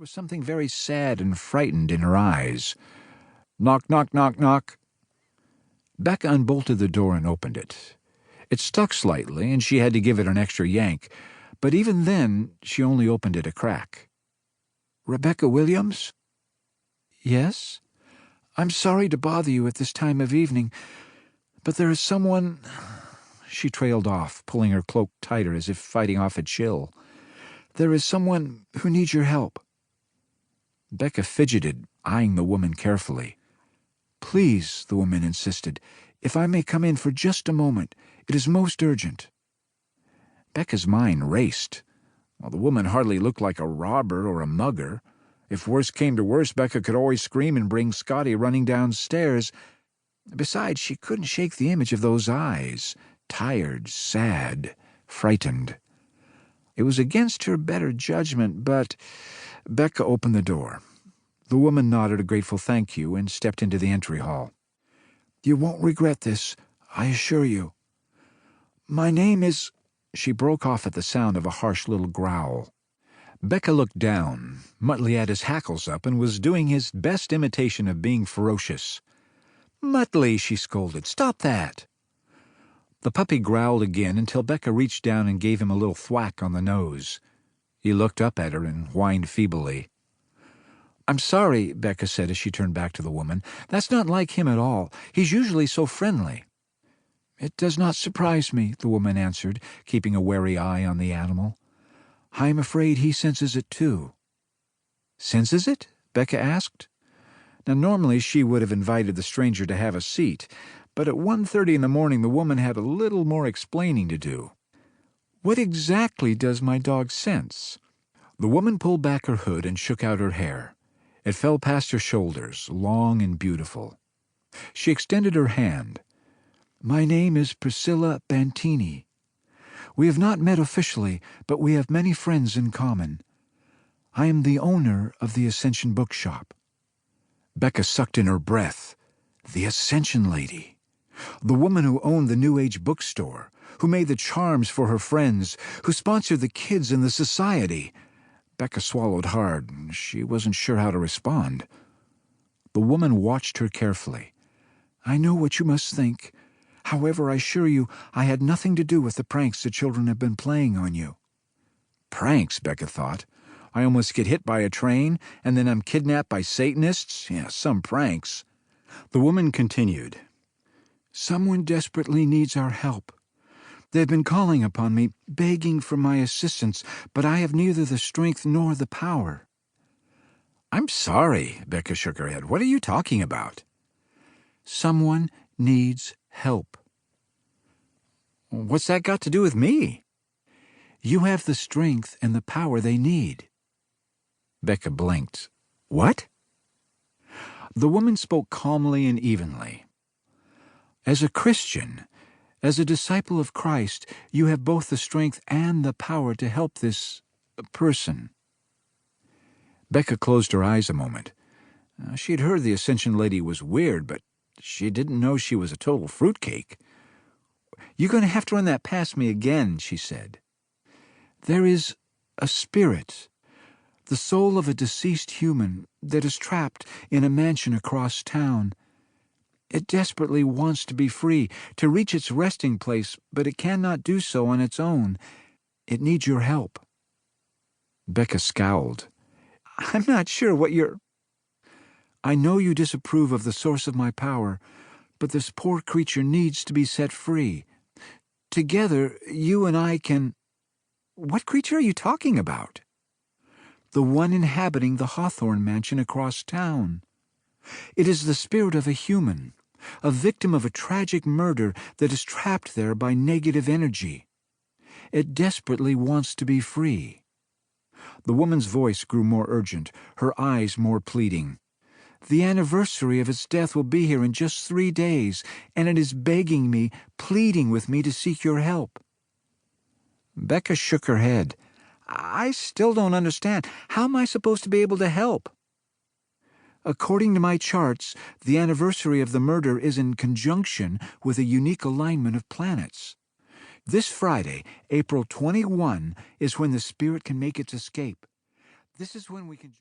was something very sad and frightened in her eyes. Knock, knock, knock, knock. Becka unbolted the door and opened it. It stuck slightly, and she had to give it an extra yank, but even then she only opened it a crack. "Rebecca Williams?" "Yes? I'm sorry to bother you at this time of evening, but there is someone—" She trailed off, pulling her cloak tighter as if fighting off a chill. "There is someone who needs your help." Becka fidgeted, eyeing the woman carefully. "Please," the woman insisted, "if I may come in for just a moment. It is most urgent." Becca's mind raced. Well, the woman hardly looked like a robber or a mugger. If worse came to worse, Becka could always scream and bring Scotty running downstairs. Besides, she couldn't shake the image of those eyes, tired, sad, frightened. It was against her better judgment, but Becka opened the door. The woman nodded a grateful thank you and stepped into the entry hall. "You won't regret this, I assure you. My name is—" She broke off at the sound of a harsh little growl. Becka looked down. Muttley had his hackles up and was doing his best imitation of being ferocious. "Muttley," she scolded, "stop that!" The puppy growled again until Becka reached down and gave him a little thwack on the nose. He looked up at her and whined feebly. "I'm sorry," Becka said as she turned back to the woman. "That's not like him at all. He's usually so friendly." "It does not surprise me," the woman answered, keeping a wary eye on the animal. "I am afraid he senses it too." "Senses it?" Becka asked. Now normally she would have invited the stranger to have a seat, but at 1:30 in the morning the woman had a little more explaining to do. "What exactly does my dog sense?" The woman pulled back her hood and shook out her hair. It fell past her shoulders, long and beautiful. She extended her hand. "My name is Priscilla Bantini. We have not met officially, but we have many friends in common. I am the owner of the Ascension Bookshop." Becka sucked in her breath. The Ascension Lady. The woman who owned the New Age bookstore, who made the charms for her friends, who sponsored the kids in the society. Becka swallowed hard. She wasn't sure how to respond. The woman watched her carefully. "I know what you must think. However, I assure you I had nothing to do with the pranks the children have been playing on you." Pranks, Becka thought. I almost get hit by a train, and then I'm kidnapped by Satanists? Yeah, some pranks. The woman continued. "Someone desperately needs our help. They've been calling upon me, begging for my assistance, but I have neither the strength nor the power." "I'm sorry," Becka shook her head. "What are you talking about?" "Someone needs help." "What's that got to do with me?" "You have the strength and the power they need." Becka blinked. "What?" The woman spoke calmly and evenly. "As a Christian, as a disciple of Christ, you have both the strength and the power to help this person." Becka closed her eyes a moment. She had heard the Ascension Lady was weird, but she didn't know she was a total fruitcake. "You're going to have to run that past me again," she said. "There is a spirit, the soul of a deceased human, that is trapped in a mansion across town. It desperately wants to be free, to reach its resting place, but it cannot do so on its own. It needs your help." Becka scowled. "I'm not sure what you're—" "I know you disapprove of the source of my power, but this poor creature needs to be set free. Together, you and I can—" "What creature are you talking about?" "The one inhabiting the Hawthorne mansion across town. It is the spirit of a human, a victim of a tragic murder that is trapped there by negative energy. It desperately wants to be free." The woman's voice grew more urgent, her eyes more pleading. "The anniversary of its death will be here in just 3 days, and it is begging me, pleading with me to seek your help." Becka shook her head. "I still don't understand. How am I supposed to be able to help?" "According to my charts, the anniversary of the murder is in conjunction with a unique alignment of planets. This Friday, April 21, is when the spirit can make its escape. This is when we can..."